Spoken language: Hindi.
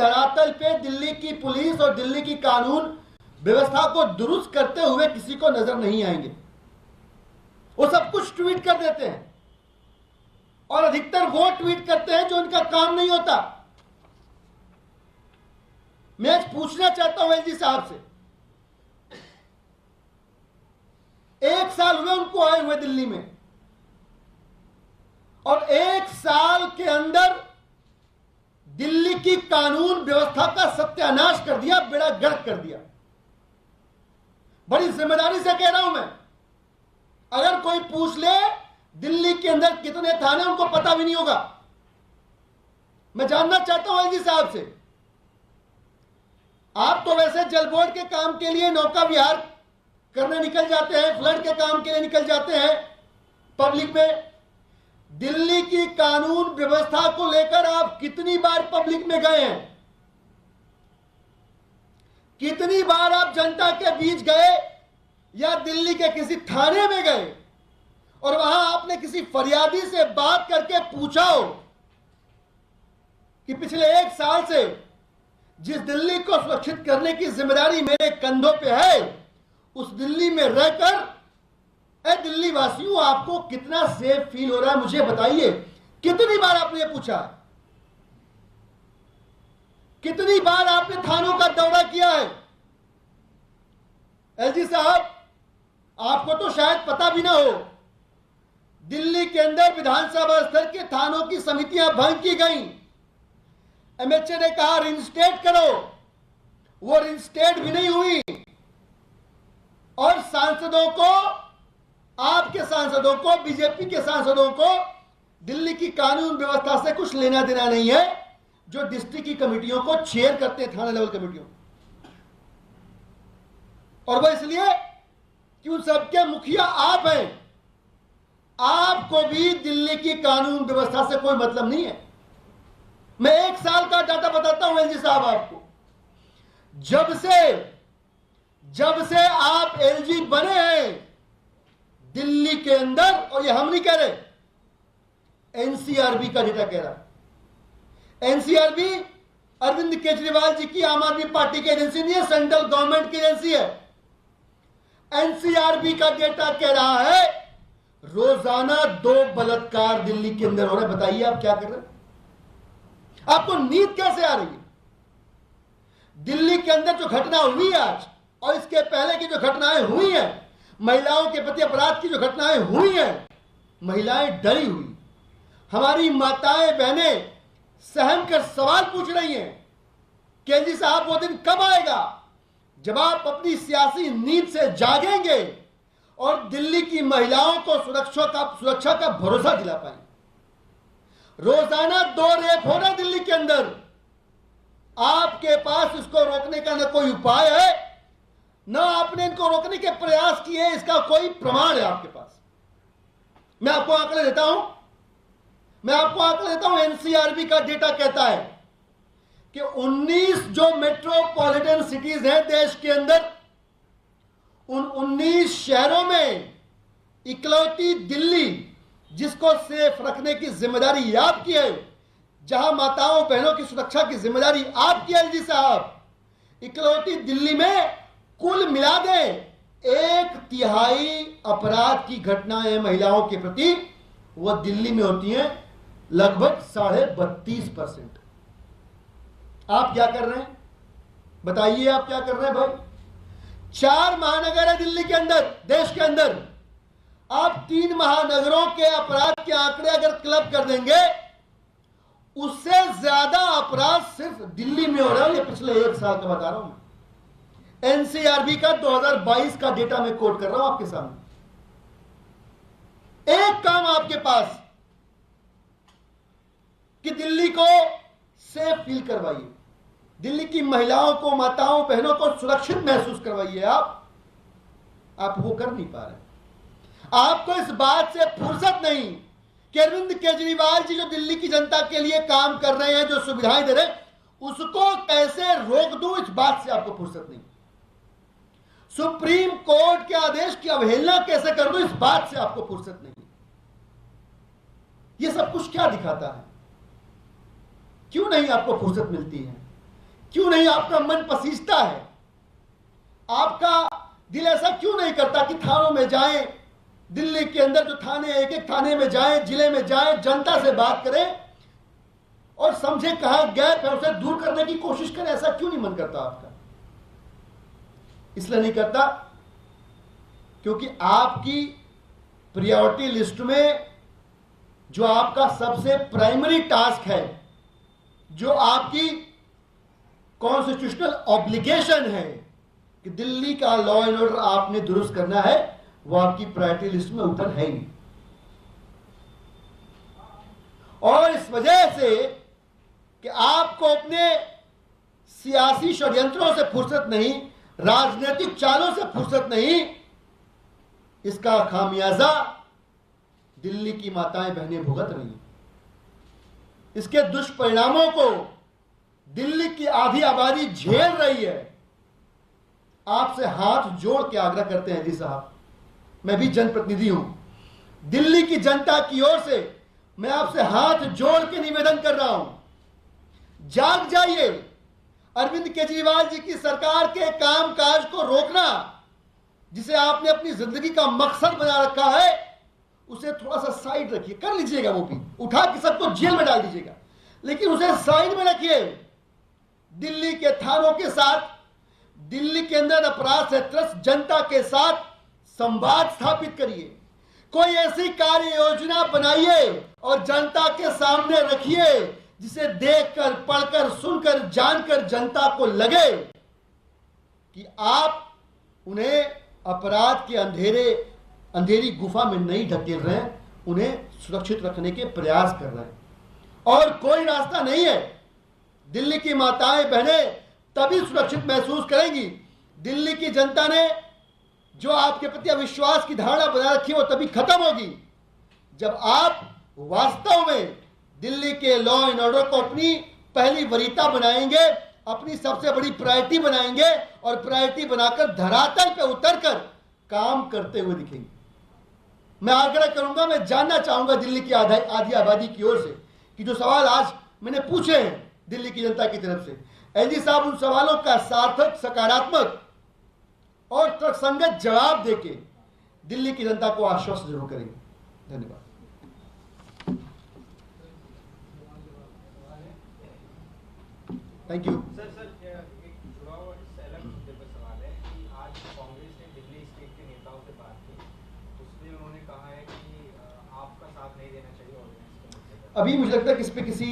धरातल पे दिल्ली की पुलिस और दिल्ली की कानून व्यवस्था को दुरुस्त करते हुए किसी को नजर नहीं आएंगे। वो सब कुछ ट्वीट कर देते हैं और अधिकतर वो ट्वीट करते हैं जो उनका काम नहीं होता। मैं आज पूछना चाहता हूं एलजी साहब से, 1 साल हुए उनको आए हुए दिल्ली में, और 1 साल के अंदर दिल्ली की कानून व्यवस्था का सत्यानाश कर दिया, बेड़ा गर्क कर दिया। बड़ी जिम्मेदारी से कह रहा हूं मैं, अगर कोई पूछ ले दिल्ली के अंदर कितने थाने, उनको पता भी नहीं होगा। मैं जानना चाहता हूं एलजी साहब से, आप तो वैसे जल बोर्ड के काम के लिए नौका विहार करने निकल जाते हैं, फ्लड के काम के लिए निकल जाते हैं पब्लिक में। दिल्ली की कानून व्यवस्था को लेकर आप कितनी बार पब्लिक में गए हैं? कितनी बार आप जनता के बीच गए या दिल्ली के किसी थाने में गए और वहां आपने किसी फरियादी से बात करके पूछा हो कि पिछले 1 साल से जिस दिल्ली को सुरक्षित करने की जिम्मेदारी मेरे कंधों पे है, उस दिल्ली में रहकर दिल्ली वासियों आपको कितना सेफ फील हो रहा है, मुझे बताइए। कितनी बार आपने पूछा? कितनी बार आपने थानों का दौरा किया है? एलजी साहब, आपको तो शायद पता भी ना हो, दिल्ली के अंदर विधानसभा स्तर के थानों की समितियां भंग की गई। एमएचए ने कहा रिंस्टेट करो, वो रिंस्टेट भी नहीं हुई, और सांसदों को, आपके सांसदों को, बीजेपी के सांसदों को दिल्ली की कानून व्यवस्था से कुछ लेना देना नहीं है, जो डिस्ट्रिक्ट की कमेटियों को चेयर करते हैं, थाना लेवल कमेटियों। और वो इसलिए कि उन सबके मुखिया आप हैं। आपको भी दिल्ली की कानून व्यवस्था से कोई मतलब नहीं है। मैं 1 साल का डाटा बताता हूं एलजी साहब आपको। जब से आप एलजी बने हैं दिल्ली के अंदर, और ये हम नहीं कह रहे, एनसीआरबी का डेटा कह रहा है। एनसीआरबी अरविंद केजरीवाल जी की आम आदमी पार्टी की एजेंसी नहीं है, सेंट्रल गवर्नमेंट की एजेंसी है। एनसीआरबी का डेटा कह रहा है रोजाना 2 बलात्कार दिल्ली के अंदर हो रहे हैं। बताइए आप क्या कर रहे हैं? आपको नींद कैसे आ रही है? दिल्ली के अंदर जो घटना हुई आज और इसके पहले की जो घटनाएं हुई हैं, महिलाओं के प्रति अपराध की जो घटनाएं हुई हैं, महिलाएं डरी हुई, हमारी माताएं बहनें सहम कर सवाल पूछ रही हैं, केजरी साहब वो दिन कब आएगा जब आप अपनी सियासी नींद से जागेंगे और दिल्ली की महिलाओं को सुरक्षा का भरोसा दिला पाएंगे। रोजाना 2 रेप हो रहे दिल्ली के अंदर। आपके पास इसको रोकने का न कोई उपाय है, न आपने इनको रोकने के प्रयास किए, इसका कोई प्रमाण है आपके पास। मैं आपको आंकड़े देता हूं, एनसीआरबी का डेटा कहता है कि 19 जो मेट्रोपॉलिटन सिटीज हैं देश के अंदर, उन 19 शहरों में इकलौती दिल्ली जिसको सेफ रखने की जिम्मेदारी आपकी है, जहां माताओं बहनों की सुरक्षा की जिम्मेदारी आपकी है एलजी साहब, इकलौती दिल्ली में कुल मिला दे 1/3 अपराध की घटनाएं महिलाओं के प्रति वो दिल्ली में होती हैं, लगभग 32.5%। आप क्या कर रहे हैं? बताइए आप क्या कर रहे हैं भाई? 4 महानगर है दिल्ली के अंदर, देश के अंदर। आप 3 महानगरों के अपराध के आंकड़े अगर क्लब कर देंगे, उससे ज्यादा अपराध सिर्फ दिल्ली में हो रहा है। ये पिछले 1 साल का बता रहा हूं मैं। एनसीआरबी का 2022 का डेटा मैं कोट कर रहा हूं आपके सामने। एक काम आपके पास कि दिल्ली को सेफ फील करवाइए, दिल्ली की महिलाओं को, माताओं बहनों को सुरक्षित महसूस करवाइए। आप वो कर नहीं पा रहे। आपको इस बात से फुर्सत नहीं कि अरविंद केजरीवाल जी जो दिल्ली की जनता के लिए काम कर रहे हैं, जो सुविधाएं दे रहे हैं, उसको कैसे रोक दूं, इस बात से आपको फुर्सत नहीं। सुप्रीम कोर्ट के आदेश की अवहेलना कैसे कर दूं, इस बात से आपको फुर्सत नहीं। ये सब कुछ क्या दिखाता है? क्यों नहीं आपको फुर्सत मिलती है? क्यों नहीं आपका मन पसीजता है? आपका दिल ऐसा क्यों नहीं करता कि थानों में जाएं, दिल्ली के अंदर जो थाने, एक एक थाने में जाएं, जिले में जाएं, जनता से बात करें और समझे कहां गैप है उसे दूर करने की कोशिश करें? ऐसा क्यों नहीं मन करता आपका? इसलिए नहीं करता क्योंकि आपकी प्रायोरिटी लिस्ट में जो आपका सबसे प्राइमरी टास्क है, जो आपकी कॉन्स्टिट्यूशनल ऑब्लिगेशन है कि दिल्ली का लॉ एंड ऑर्डर आपने दुरुस्त करना है, वो आपकी प्रायोरिटी लिस्ट में उतर है ही नहीं। और इस वजह से कि आपको अपने सियासी षड्यंत्रों से फुर्सत नहीं, राजनीतिक चालों से फुर्सत नहीं, इसका खामियाजा दिल्ली की माताएं बहनें भुगत रही हैं। इसके दुष्परिणामों को दिल्ली की आधी आबादी झेल रही है। आपसे हाथ जोड़ के आग्रह करते हैं जी साहब, मैं भी जनप्रतिनिधि हूं, दिल्ली की जनता की ओर से मैं आपसे हाथ जोड़ के निवेदन कर रहा हूं, जाग जाइए। अरविंद केजरीवाल जी की सरकार के कामकाज को रोकना, जिसे आपने अपनी जिंदगी का मकसद बना रखा है, उसे थोड़ा सा साइड रखिए, कर लीजिएगा, वो भी उठा के सबको जेल में डाल दीजिएगा, लेकिन उसे साइड में रखिए। दिल्ली के थानों के साथ, दिल्ली के अंदर अपराध से त्रस्त जनता के साथ संवाद स्थापित करिए। कोई ऐसी कार्य योजना बनाइए और जनता के सामने रखिए जिसे देखकर, पढ़कर, सुनकर, जानकर जनता को लगे कि आप उन्हें अपराध के अंधेरी गुफा में नहीं ढकेल रहे हैं, उन्हें सुरक्षित रखने के प्रयास कर रहे हैं। और कोई रास्ता नहीं है। दिल्ली की माताएं बहनें तभी सुरक्षित महसूस करेंगी, दिल्ली की जनता ने जो आपके प्रति अविश्वास की धारणा बना रखी है वो तभी खत्म होगी जब आप वास्तव में दिल्ली के लॉ एंड ऑर्डर को अपनी पहली वरीयता बनाएंगे, अपनी सबसे बड़ी प्रायोरिटी बनाएंगे और प्रायोरिटी बनाकर धरातल पे उतरकर काम करते हुए दिखेंगे। मैं आग्रह करूंगा, मैं जानना चाहूंगा दिल्ली की आधी आबादी की ओर से कि जो सवाल आज मैंने पूछे हैं दिल्ली की जनता की तरफ से, एलजी साहब उन सवालों का सार्थक, सकारात्मक और तर्कसंगत जवाब देके दिल्ली की जनता को आश्वस्त जरूर करेंगे। धन्यवाद। Thank you sir. एक जुड़ा हुआ इससे अलग मुद्दे पर सवाल है कि आज कांग्रेस ने दिल्ली स्टेट के नेताओं से बात की, उसमें उन्होंने कहा है कि आपका साथ नहीं देना चाहिए ऑर्डिनेंस के मुद्दे पर। अभी मुझे लगता है कि इस पे किसी